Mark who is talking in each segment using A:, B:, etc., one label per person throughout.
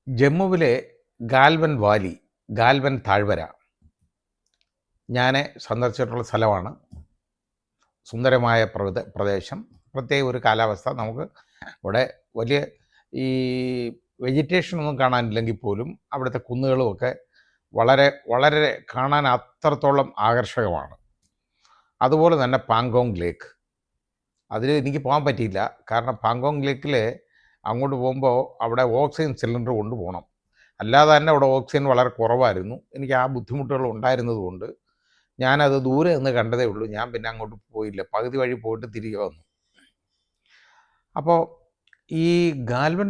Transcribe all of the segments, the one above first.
A: ജമ്മുവിലെ ഗാൽവൻ വാലി, ഗാൽവൻ താഴ്വര ഞാൻ സന്ദർശിച്ചിട്ടുള്ള സ്ഥലമാണ്. സുന്ദരമായ പ്രദേശം, പ്രത്യേക ഒരു കാലാവസ്ഥ. നമുക്ക് ഇവിടെ വലിയ ഈ വെജിറ്റേഷനൊന്നും കാണാനില്ലെങ്കിൽ പോലും അവിടുത്തെ കുന്നുകളുമൊക്കെ വളരെ വളരെ കാണാൻ അത്രത്തോളം ആകർഷകമാണ്. അതുപോലെ തന്നെ പാങ്കോങ് ലേക്ക്, അതിൽ എനിക്ക് പോകാൻ പറ്റിയില്ല. കാരണം പാങ്കോങ് ലേക്കിൽ അങ്ങോട്ട് പോകുമ്പോൾ അവിടെ ഓക്സിജൻ സിലിണ്ടർ കൊണ്ടുപോകണം. അല്ലാതെ തന്നെ അവിടെ ഓക്സിജൻ വളരെ കുറവായിരുന്നു. എനിക്ക് ആ ബുദ്ധിമുട്ടുകൾ ഉണ്ടായിരുന്നത് കൊണ്ട് ഞാനത് ദൂരെ നിന്ന് കണ്ടതേ ഉള്ളൂ. ഞാൻ പിന്നെ അങ്ങോട്ട് പോയില്ല, പകുതി വഴി പോയിട്ട് തിരികെ വന്നു. അപ്പോൾ ഈ ഗാൽവൻ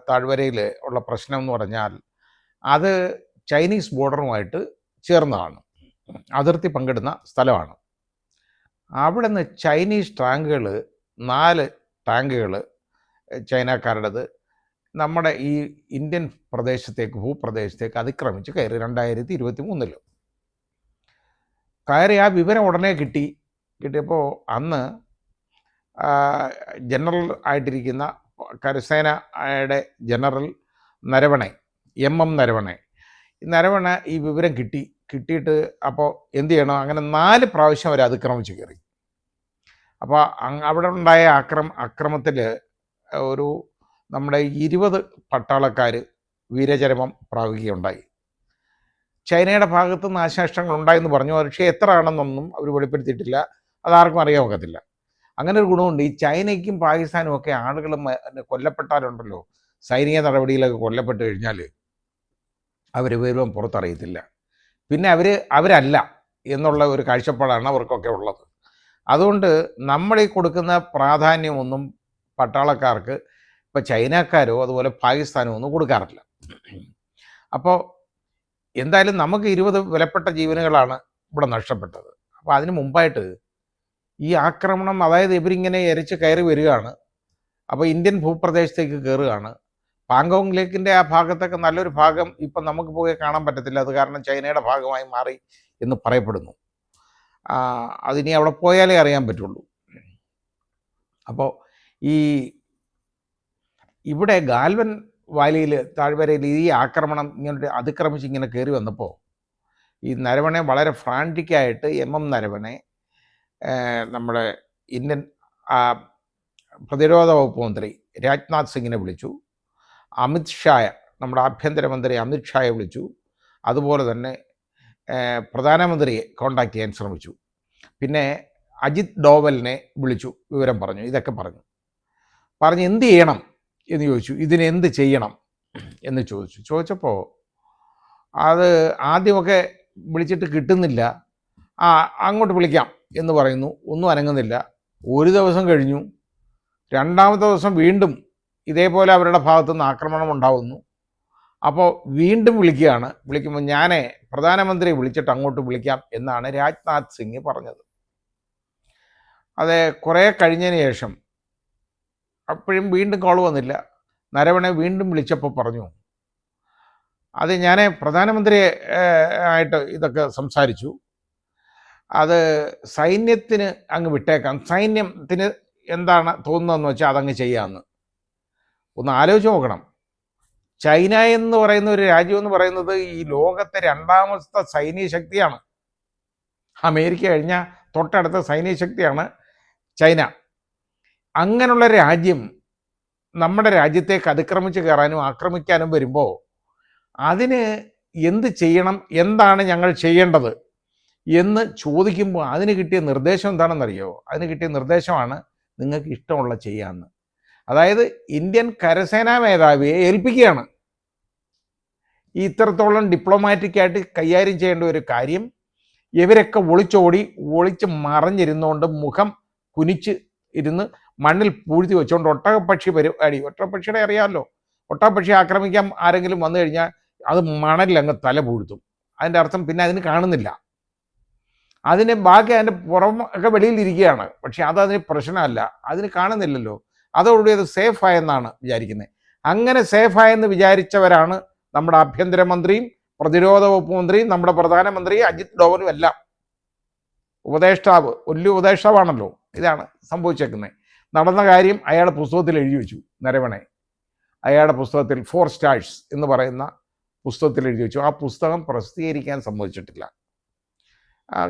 A: താഴ്വരയിൽ ഉള്ള പ്രശ്നം എന്ന് പറഞ്ഞാൽ അത് ചൈനീസ് ബോർഡറുമായിട്ട് ചേർന്നതാണ്, അതിർത്തി പങ്കിടുന്ന സ്ഥലമാണ്. അവിടെ നിന്ന് ചൈനീസ് ടാങ്കുകൾ 4 ടാങ്കുകൾ ചൈനക്കാരുടേത് നമ്മുടെ ഈ ഇന്ത്യൻ ഭൂപ്രദേശത്തേക്ക് അതിക്രമിച്ച് കയറി 2023 കയറി. ആ വിവരം ഉടനെ കിട്ടിയപ്പോൾ അന്ന് ജനറൽ ആയിട്ടിരിക്കുന്ന കരസേനയുടെ ജനറൽ നരവണെ, MM നരവണെ, ഈ വിവരം കിട്ടിയിട്ട് അപ്പോൾ എന്ത് ചെയ്യണം, അങ്ങനെ 4 പ്രാവശ്യം അവർ അതിക്രമിച്ച് കയറി. അപ്പോൾ അവിടെ ഉണ്ടായ അക്രമത്തിൽ ഒരു നമ്മുടെ 20 പട്ടാളക്കാർ വീരചരമം പ്രാപിക്കുകയുണ്ടായി. ചൈനയുടെ ഭാഗത്ത് നാശനഷ്ടങ്ങൾ ഉണ്ടായെന്ന് പറഞ്ഞു, പക്ഷേ എത്ര ആണെന്നൊന്നും അവർ വെളിപ്പെടുത്തിയിട്ടില്ല. അതാർക്കും അറിയാൻ ഒക്കത്തില്ല. അങ്ങനെ ഒരു ഗുണമുണ്ട്, ഈ ചൈനയ്ക്കും പാകിസ്ഥാനും ഒക്കെ ആളുകൾ കൊല്ലപ്പെട്ടാലുണ്ടല്ലോ, സൈനിക നടപടിയിലൊക്കെ കൊല്ലപ്പെട്ട് കഴിഞ്ഞാൽ അവർ വിവരം പുറത്തറിയത്തില്ല. പിന്നെ അവരല്ല എന്നുള്ള ഒരു കാഴ്ചപ്പാടാണ് അവർക്കൊക്കെ ഉള്ളത്. അതുകൊണ്ട് നമ്മൾ ഈ കൊടുക്കുന്ന പ്രാധാന്യമൊന്നും പട്ടാളക്കാർക്ക് ഇപ്പോൾ ചൈനക്കാരോ അതുപോലെ പാകിസ്ഥാനോ ഒന്നും കൊടുക്കാറില്ല. അപ്പോൾ എന്തായാലും നമുക്ക് 20 വിലപ്പെട്ട ജീവനുകളാണ് ഇവിടെ നഷ്ടപ്പെട്ടത്. അപ്പോൾ അതിന് മുമ്പായിട്ട് ഈ ആക്രമണം, അതായത് ഇവരിങ്ങനെ എരച്ച് കയറി വരികയാണ്. അപ്പോൾ ഇന്ത്യൻ ഭൂപ്രദേശത്തേക്ക് കയറുകയാണ്. പാങ്കോങ് ലേക്കിൻ്റെ ആ ഭാഗത്തൊക്കെ നല്ലൊരു ഭാഗം ഇപ്പം നമുക്ക് പോയി കാണാൻ പറ്റത്തില്ല. അത് കാരണം ചൈനയുടെ ഭാഗമായി മാറി എന്ന് പറയപ്പെടുന്നു. അതിനി അവിടെ പോയാലേ അറിയാൻ പറ്റുള്ളൂ. അപ്പോൾ ഇവിടെ ഗാൽവൻ വാലിയിൽ താഴ്വരയിൽ ഈ ആക്രമണം ഇങ്ങനെ അതിക്രമിച്ച് ഇങ്ങനെ കയറി വന്നപ്പോൾ ഈ നരവണെ വളരെ ഫ്രാൻറ്റിക്കായിട്ട് MM നരവണെ നമ്മുടെ ഇന്ത്യൻ പ്രതിരോധ വകുപ്പ് മന്ത്രി രാജ്നാഥ് സിംഗിനെ വിളിച്ചു. നമ്മുടെ ആഭ്യന്തരമന്ത്രി അമിത് ഷായെ വിളിച്ചു. അതുപോലെ തന്നെ പ്രധാനമന്ത്രിയെ കോണ്ടാക്ട് ചെയ്യാൻ ശ്രമിച്ചു. പിന്നെ അജിത് ഡോവലിനെ വിളിച്ചു, വിവരം പറഞ്ഞു. ഇതൊക്കെ പറഞ്ഞ് എന്ത് ചെയ്യണം എന്ന് ചോദിച്ചു. ഇതിനെന്ത് ചെയ്യണം എന്ന് ചോദിച്ചപ്പോൾ അത് ആദ്യമൊക്കെ വിളിച്ചിട്ട് കിട്ടുന്നില്ല. അങ്ങോട്ട് വിളിക്കാം എന്ന് പറയുന്നു, ഒന്നും അനങ്ങുന്നില്ല. ഒരു ദിവസം കഴിഞ്ഞു, 2ാമത്തെ ദിവസം വീണ്ടും ഇതേപോലെ അവരുടെ ഭാഗത്തുനിന്ന് ആക്രമണം ഉണ്ടാവുന്നു. അപ്പോൾ വീണ്ടും വിളിക്കുമ്പോൾ ഞാൻ പ്രധാനമന്ത്രിയെ വിളിച്ചിട്ട് അങ്ങോട്ട് വിളിക്കാം എന്നാണ് രാജ്നാഥ് സിംഗ് പറഞ്ഞത്. അത് കുറേ കഴിഞ്ഞതിന് ശേഷം അപ്പോഴും വീണ്ടും കോൾ വന്നില്ല. നരവണെ വീണ്ടും വിളിച്ചപ്പോൾ പറഞ്ഞു, അത് ഞാൻ പ്രധാനമന്ത്രിയെ ആയിട്ട് ഇതൊക്കെ സംസാരിച്ചു, അത് സൈന്യത്തിന് അങ്ങ് വിട്ടേക്കാം, സൈന്യത്തിന് എന്താണ് തോന്നുന്നതെന്ന് വെച്ചാൽ അതങ്ങ് ചെയ്യാമെന്ന്. ഒന്ന് ആലോചിച്ച് നോക്കണം. ചൈന എന്ന് പറയുന്ന ഒരു രാജ്യം എന്ന് പറയുന്നത് ഈ ലോകത്തെ 2ാമത്തെ സൈനിക ശക്തിയാണ്. അമേരിക്ക കഴിഞ്ഞ തൊട്ടടുത്ത സൈനിക ശക്തിയാണ് ചൈന. അങ്ങനെയുള്ള രാജ്യം നമ്മുടെ രാജ്യത്തേക്ക് അതിക്രമിച്ച് കയറാനും ആക്രമിക്കാനും വരുമ്പോൾ അതിന് എന്ത് ചെയ്യണം, എന്താണ് ഞങ്ങൾ ചെയ്യേണ്ടത് എന്ന് ചോദിക്കുമ്പോൾ അതിന് കിട്ടിയ നിർദ്ദേശം എന്താണെന്നറിയോ? അതിന് കിട്ടിയ നിർദ്ദേശമാണ് നിങ്ങൾക്ക് ഇഷ്ടമുള്ള ചെയ്യാമെന്ന്. അതായത് ഇന്ത്യൻ കരസേനാ മേധാവിയെ ഏൽപ്പിക്കുകയാണ്. ഈ ഇത്രത്തോളം ഡിപ്ലോമാറ്റിക്കായിട്ട് കൈകാര്യം ചെയ്യേണ്ട ഒരു കാര്യം ഇവരൊക്കെ ഒളിച്ച് മറഞ്ഞിരുന്നുകൊണ്ട് മുഖം കുനിച്ച് ഇരുന്ന് മണ്ണിൽ പൂഴ്ത്തി വെച്ചുകൊണ്ട് ഒട്ടകപ്പക്ഷി ഒട്ടകപ്പക്ഷിയുടെ അറിയാമല്ലോ, ഒട്ടകപ്പക്ഷി ആക്രമിക്കാൻ ആരെങ്കിലും വന്നു കഴിഞ്ഞാൽ അത് മണലിലങ്ങ് തല പൂഴ്ത്തും. അതിൻ്റെ അർത്ഥം പിന്നെ അതിന് കാണുന്നില്ല. അതിന് ബാക്കി അതിൻ്റെ പുറമൊക്കെ വെളിയിലിരിക്കുകയാണ്, പക്ഷെ അതിന് പ്രശ്നമല്ല, അതിന് കാണുന്നില്ലല്ലോ. അതോടുകൂടി അത് സേഫായെന്നാണ് വിചാരിക്കുന്നത്. അങ്ങനെ സേഫായെന്ന് വിചാരിച്ചവരാണ് നമ്മുടെ ആഭ്യന്തരമന്ത്രിയും പ്രതിരോധ വകുപ്പ് മന്ത്രിയും നമ്മുടെ പ്രധാനമന്ത്രി അജിത് ഡോവലും എല്ലാം. വലിയ ഉപദേഷ്ടാവാണല്ലോ. ഇതാണ് സംഭവിച്ചേക്കുന്നത്. നടന്ന കാര്യം അയാൾ പുസ്തകത്തിൽ എഴുതി വെച്ചു, നരവണെ. അയാളുടെ പുസ്തകത്തിൽ 4 സ്റ്റാർസ് എന്ന് പറയുന്ന പുസ്തകത്തിൽ എഴുതി വെച്ചു. ആ പുസ്തകം പ്രസിദ്ധീകരിക്കാൻ സമ്മതിച്ചിട്ടില്ല.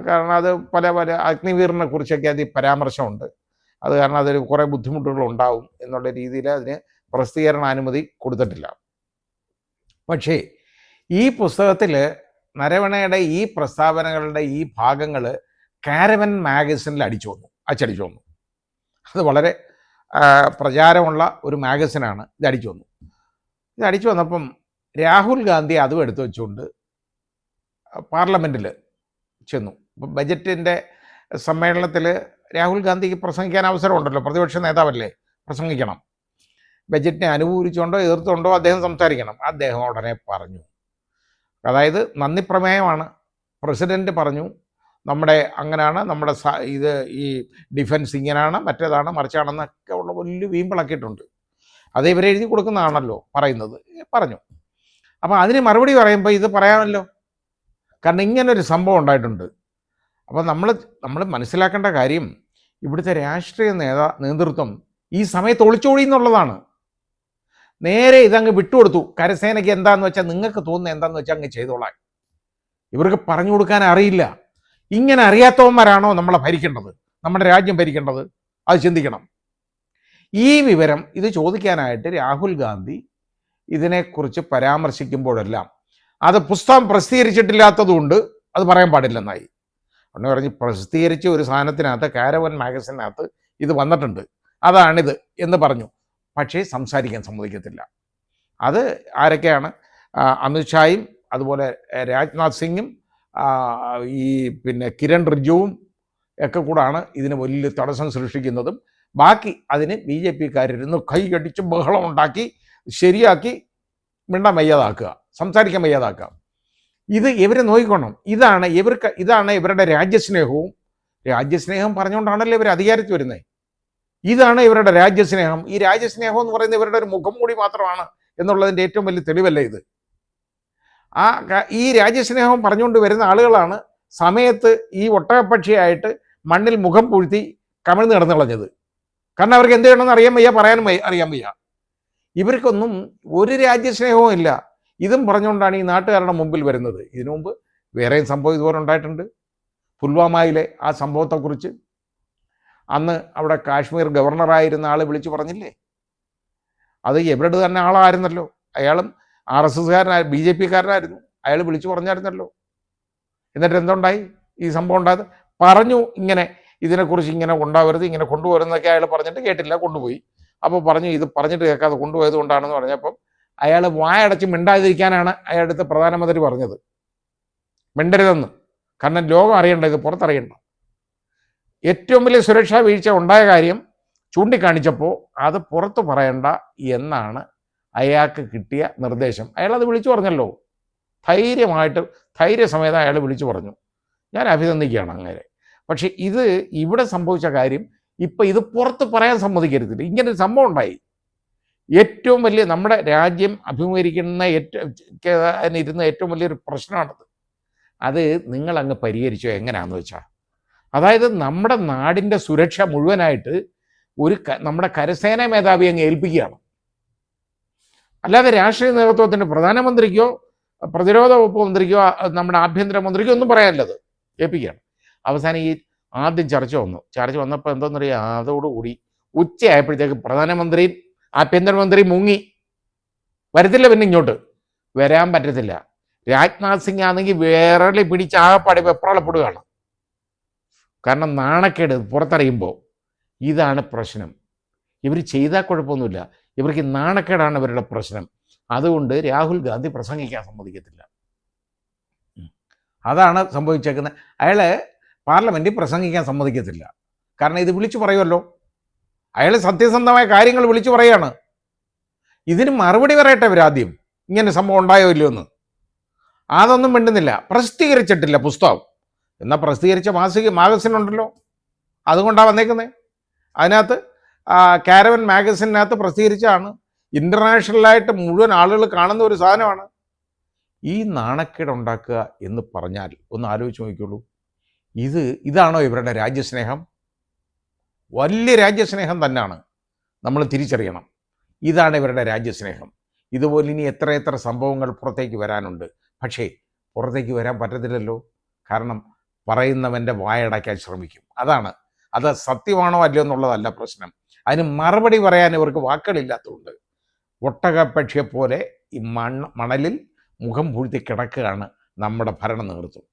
A: കാരണം അത് പല അഗ്നിവീറിനെ കുറിച്ചൊക്കെ അതിൽ പരാമർശമുണ്ട്. അത് കാരണം അതൊരു കുറേ ബുദ്ധിമുട്ടുകളുണ്ടാവും എന്നുള്ള രീതിയിൽ അതിന് പ്രസിദ്ധീകരണാനുമതി കൊടുത്തിട്ടില്ല. പക്ഷേ ഈ പുസ്തകത്തിൽ നരവണയുടെ ഈ പ്രസ്താവനകളുടെ ഈ ഭാഗങ്ങൾ കാരവൻ മാഗസിനിൽ അച്ചടിച്ചു വന്നു. അത് വളരെ പ്രചാരമുള്ള ഒരു മാഗസിനാണ്. ഇത് അടിച്ചു വന്നപ്പം രാഹുൽ ഗാന്ധി അതും എടുത്തു വെച്ചുകൊണ്ട് പാർലമെൻറ്റിൽ ചെന്നു. ഇപ്പം ബജറ്റിൻ്റെ സമ്മേളനത്തിൽ രാഹുൽ ഗാന്ധിക്ക് പ്രസംഗിക്കാൻ അവസരമുണ്ടല്ലോ, പ്രതിപക്ഷ നേതാവല്ലേ, പ്രസംഗിക്കണം. ബജറ്റിനെ അനുകൂലിച്ചുകൊണ്ടോ എതിർത്തുകൊണ്ടോ അദ്ദേഹം സംസാരിക്കണം. അദ്ദേഹം ഉടനെ പറഞ്ഞു, അതായത് നന്ദി പ്രമേയമാണ്, പ്രസിഡൻറ്റ് പറഞ്ഞു നമ്മുടെ അങ്ങനെയാണ്, നമ്മുടെ ഇത് ഈ ഡിഫൻസ് ഇങ്ങനെയാണ്, മറ്റേതാണ്, മറിച്ചാണെന്നൊക്കെ ഉള്ള വലിയ വീമ്പിളക്കിയിട്ടുണ്ട്. അത് ഇവരെഴുതി കൊടുക്കുന്നതാണല്ലോ പറയുന്നത്, പറഞ്ഞു. അപ്പോൾ അതിന് മറുപടി പറയുമ്പോൾ ഇത് പറയാമല്ലോ, കാരണം ഇങ്ങനൊരു സംഭവം ഉണ്ടായിട്ടുണ്ട്. അപ്പോൾ നമ്മൾ മനസ്സിലാക്കേണ്ട കാര്യം, ഇവിടുത്തെ രാഷ്ട്രീയ നേതൃത്വം ഈ സമയത്ത് ഒളിച്ചോടി എന്നുള്ളതാണ്. നേരെ ഇതങ്ങ് വിട്ടുകൊടുത്തു. കരസേനയ്ക്ക് എന്താണെന്ന് വെച്ചാൽ, നിങ്ങൾക്ക് തോന്നുന്നത് എന്താണെന്ന് വെച്ചാൽ അങ്ങ് ചെയ്തോളാൻ. ഇവർക്ക് പറഞ്ഞു കൊടുക്കാൻ അറിയില്ല. ഇങ്ങനെ അറിയാത്തവന്മാരാണോ നമ്മളെ ഭരിക്കേണ്ടത്, നമ്മുടെ രാജ്യം ഭരിക്കേണ്ടത്? അത് ചിന്തിക്കണം. ഈ വിവരം ഇത് ചോദിക്കാനായിട്ട് രാഹുൽ ഗാന്ധി ഇതിനെക്കുറിച്ച് പരാമർശിക്കുമ്പോഴെല്ലാം അത് പുസ്തകം പ്രസിദ്ധീകരിച്ചിട്ടില്ലാത്തതുകൊണ്ട് അത് പറയാൻ പാടില്ലെന്നായി. ഒന്ന് പറഞ്ഞ് പ്രസിദ്ധീകരിച്ച ഒരു സാധനത്തിനകത്ത്, കാരവൻ മാഗസിനകത്ത് ഇത് വന്നിട്ടുണ്ട്, അതാണിത് എന്ന് പറഞ്ഞു. പക്ഷേ സംസാരിക്കാൻ സമ്മതിക്കത്തില്ല. അത് ആരൊക്കെയാണ്? അമിത്ഷായും അതുപോലെ രാജ്നാഥ് സിംഗും ഈ കിരൺ റിജിജുവും ഒക്കെ കൂടാണ് ഇതിന് വലിയ തടസ്സം സൃഷ്ടിക്കുന്നതും. ബാക്കി അതിന് BJP-ക്കാരിരുന്ന് കൈയടിച്ച് ബഹളം ഉണ്ടാക്കി ശരിയാക്കി മിണ്ടാൻ വയ്യാതാക്കുക, സംസാരിക്കാൻ വയ്യാതാക്കുക. ഇത് ഇവരെ നോക്കിക്കോണം. ഇതാണ് ഇവരുടെ രാജ്യസ്നേഹം പറഞ്ഞുകൊണ്ടാണല്ലോ ഇവർ അധികാരത്തിൽ വരുന്നത്. ഇതാണ് ഇവരുടെ രാജ്യസ്നേഹം. ഈ രാജ്യസ്നേഹം എന്ന് പറയുന്നത് ഇവരുടെ ഒരു മുഖം മൂടി മാത്രമാണ് എന്നുള്ളതിൻ്റെ ഏറ്റവും വലിയ തെളിവല്ലേ ഇത്? ഈ രാജ്യസ്നേഹം പറഞ്ഞുകൊണ്ട് വരുന്ന ആളുകളാണ് സമയത്ത് ഈ ഒട്ടകപ്പക്ഷിയായിട്ട് മണ്ണിൽ മുഖം പൂഴ്ത്തി കമിഴ്ന്ന് കിടന്നു കളഞ്ഞത്. കാരണം അവർക്ക് എന്ത് ചെയ്യണമെന്ന് അറിയാൻ വയ്യ, പറയാനും അറിയാൻ വയ്യ. ഇവർക്കൊന്നും ഒരു രാജ്യസ്നേഹവും ഇല്ല. ഇതും പറഞ്ഞുകൊണ്ടാണ് ഈ നാട്ടുകാരുടെ മുമ്പിൽ വരുന്നത്. ഇതിനു മുമ്പ് വേറെയും സംഭവം ഇതുപോലെ ഉണ്ടായിട്ടുണ്ട്. പുൽവാമയിലെ ആ സംഭവത്തെക്കുറിച്ച് അന്ന് അവിടെ കാശ്മീർ ഗവർണറായിരുന്ന ആൾ വിളിച്ചു പറഞ്ഞില്ലേ? അത് എവിടെ തന്നെ ആളായിരുന്നല്ലോ, അയാളും RSSകാരനായ BJP-കാരനായിരുന്നു. അയാൾ വിളിച്ചു പറഞ്ഞായിരുന്നല്ലോ. എന്നിട്ട് എന്തുണ്ടായി? ഈ സംഭവം ഉണ്ടായത് പറഞ്ഞു, ഇങ്ങനെ ഇതിനെക്കുറിച്ച് ഇങ്ങനെ ഉണ്ടാവരുത്, ഇങ്ങനെ കൊണ്ടുവരുന്നതൊക്കെ അയാൾ പറഞ്ഞിട്ട് കേട്ടില്ല, കൊണ്ടുപോയി. അപ്പോൾ പറഞ്ഞു ഇത് പറഞ്ഞിട്ട് കേൾക്കാതെ കൊണ്ടുപോയത് കൊണ്ടാണെന്ന് പറഞ്ഞപ്പം അയാൾ വായടച്ച് മിണ്ടാതിരിക്കാനാണ് അയാളുടെ അടുത്ത് പ്രധാനമന്ത്രി പറഞ്ഞത്, മിണ്ടരുതെന്ന്. കാരണം ലോകം അറിയണ്ട, ഇത് പുറത്തറിയണ്ട. ഏറ്റവും വലിയ സുരക്ഷാ വീഴ്ച ഉണ്ടായ കാര്യം ചൂണ്ടിക്കാണിച്ചപ്പോൾ അത് പുറത്ത് പറയണ്ട എന്നാണ് അയാൾക്ക് കിട്ടിയ നിർദ്ദേശം. അയാളത് വിളിച്ചു പറഞ്ഞല്ലോ, ധൈര്യസമേതം അയാൾ വിളിച്ചു പറഞ്ഞു. ഞാൻ അഭിനന്ദിക്കുകയാണ് അങ്ങനെ. പക്ഷെ ഇവിടെ സംഭവിച്ച കാര്യം ഇപ്പം ഇത് പുറത്ത് പറയാൻ സമ്മതിക്കരുതില്ല. ഇങ്ങനൊരു സംഭവം ഉണ്ടായി. ഏറ്റവും വലിയ നമ്മുടെ രാജ്യം അഭിമുഖീകരിക്കുന്ന ഇരുന്ന ഏറ്റവും വലിയൊരു പ്രശ്നമാണത്. അത് നിങ്ങളങ്ങ് പരിഹരിച്ചോ എങ്ങനെയാണെന്ന് വെച്ചാൽ, അതായത് നമ്മുടെ നാടിൻ്റെ സുരക്ഷ മുഴുവനായിട്ട് നമ്മുടെ കരസേനാ മേധാവി അങ്ങ് ഏൽപ്പിക്കുകയാണ്. അല്ലാതെ രാഷ്ട്രീയ നേതൃത്വത്തിന് പ്രധാനമന്ത്രിക്കോ പ്രതിരോധ വകുപ്പ് മന്ത്രിക്കോ നമ്മുടെ ആഭ്യന്തരമന്ത്രിക്കോ ഒന്നും പറയാനുള്ളത് ഏൽപ്പിക്കുകയാണ്. അവസാനം ഈ ആദ്യം ചർച്ച വന്നപ്പോൾ എന്തോന്നറിയാം, അതോടുകൂടി ഉച്ചയായപ്പോഴത്തേക്ക് പ്രധാനമന്ത്രിയും ആഭ്യന്തരമന്ത്രി മുങ്ങി. വരത്തില്ല, പിന്നെ ഇങ്ങോട്ട് വരാൻ പറ്റത്തില്ല. രാജ്നാഥ് സിംഗ് ആണെങ്കിൽ വിരളി പിടിച്ച് ആകപ്പാടി വെപ്രാളപ്പെടുകയാണ്. കാരണം നാണക്കേട് പുറത്തറിയുമ്പോൾ. ഇതാണ് പ്രശ്നം. ഇവർ ചെയ്താൽ കുഴപ്പമൊന്നുമില്ല, ഇവർക്ക് നാണക്കേടാണ് ഇവരുടെ പ്രശ്നം. അതുകൊണ്ട് രാഹുൽ ഗാന്ധി പ്രസംഗിക്കാൻ സമ്മതിക്കത്തില്ല. അതാണ് സംഭവിച്ചേക്കുന്നത്. അയാൾ പാർലമെൻറ്റിൽ പ്രസംഗിക്കാൻ സമ്മതിക്കത്തില്ല. കാരണം ഇത് വിളിച്ചു പറയുമല്ലോ. അയാൾ സത്യസന്ധമായ കാര്യങ്ങൾ വിളിച്ചു പറയുകയാണ്. ഇതിന് മറുപടി പറയട്ടെ ഇവരാദ്യം, ഇങ്ങനെ സംഭവം ഉണ്ടായോ ഇല്ലയോ എന്ന്. അതൊന്നും മിണ്ടുന്നില്ല. പ്രസിദ്ധീകരിച്ചിട്ടില്ല പുസ്തകം. എന്നാൽ പ്രസിദ്ധീകരിച്ച മാഗസിനുണ്ടല്ലോ, അതുകൊണ്ടാണ് വന്നേക്കുന്നത്. അതിനകത്ത് കാരവൻ മാഗസിനകത്ത് പ്രസിദ്ധീകരിച്ചാണ്. ഇൻ്റർനാഷണലായിട്ട് മുഴുവൻ ആളുകൾ കാണുന്ന ഒരു സാധനമാണ്. ഈ നാണക്കേട് ഉണ്ടാക്കുക എന്ന് പറഞ്ഞാൽ ഒന്ന് ആലോചിച്ച് നോക്കിക്കോളൂ. ഇതാണോ ഇവരുടെ രാജ്യസ്നേഹം? വലിയ രാജ്യസ്നേഹം തന്നെയാണ്, നമ്മൾ തിരിച്ചറിയണം. ഇതാണ് ഇവരുടെ രാജ്യസ്നേഹം. ഇതുപോലെ ഇനി എത്ര സംഭവങ്ങൾ പുറത്തേക്ക് വരാനുണ്ട്. പക്ഷേ പുറത്തേക്ക് വരാൻ പറ്റത്തില്ലല്ലോ. കാരണം പറയുന്നവൻ്റെ വായടയ്ക്കാൻ ശ്രമിക്കും. അത് സത്യമാണോ അല്ലയോ എന്നുള്ളതല്ല പ്രശ്നം. അതിന് മറുപടി പറയാൻ ഇവർക്ക് വാക്കുകളില്ലാത്തതുകൊണ്ട് ഒട്ടകപ്പക്ഷിയെപ്പോലെ ഈ മണലിൽ മുഖം പൂഴ്ത്തി കിടക്കുകയാണ് നമ്മുടെ ഭരണ നേതൃത്വം.